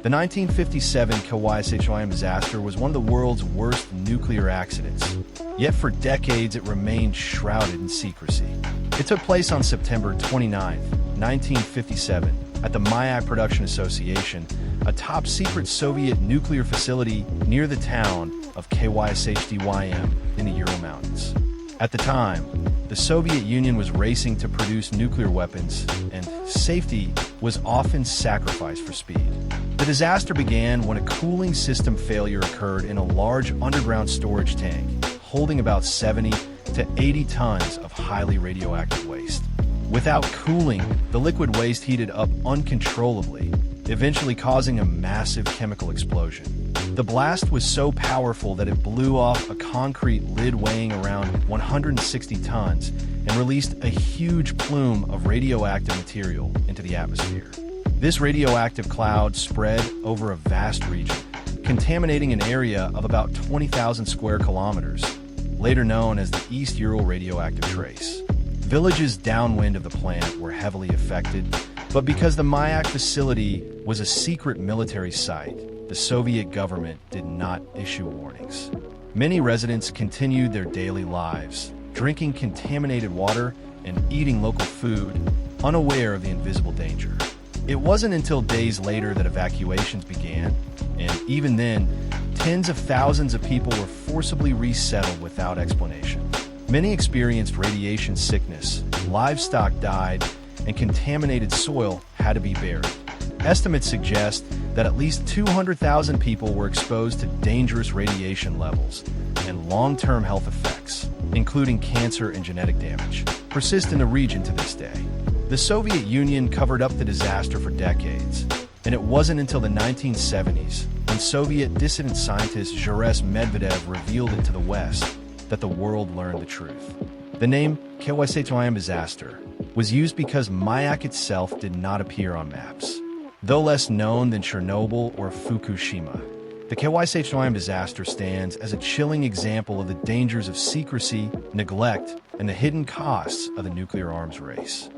The 1957 Kyshtym disaster was one of the world's worst nuclear accidents, yet for decades it remained shrouded in secrecy. It took place on September 29, 1957, at the Mayak Production Association, a top-secret Soviet nuclear facility near the town of Kyshtym in the Ural Mountains. At the time, the Soviet Union was racing to produce nuclear weapons, and safety was often sacrificed for speed. The disaster began when a cooling system failure occurred in a large underground storage tank, holding about 70 to 80 tons of highly radioactive waste. Without cooling, the liquid waste heated up uncontrollably, eventually causing a massive chemical explosion. The blast was so powerful that it blew off a concrete lid weighing around 160 tons and released a huge plume of radioactive material into the atmosphere. This radioactive cloud spread over a vast region, contaminating an area of about 20,000 square kilometers, later known as the East Ural Radioactive Trace. Villages downwind of the plant were heavily affected, but because the Mayak facility was a secret military site, the Soviet government did not issue warnings. Many residents continued their daily lives, drinking contaminated water and eating local food, unaware of the invisible danger. It wasn't until days later that evacuations began, and even then, tens of thousands of people were forcibly resettled without explanation. Many experienced radiation sickness, livestock died, and contaminated soil had to be buried. Estimates suggest that at least 200,000 people were exposed to dangerous radiation levels, and long-term health effects, including cancer and genetic damage, persist in the region to this day. The Soviet Union covered up the disaster for decades, and it wasn't until the 1970s, when Soviet dissident scientist Boris Medvedev revealed it to the West, that the world learned the truth. The name Kyshtym Disaster was used because Mayak itself did not appear on maps. Though less known than Chernobyl or Fukushima, the Kyshtym disaster stands as a chilling example of the dangers of secrecy, neglect, and the hidden costs of the nuclear arms race.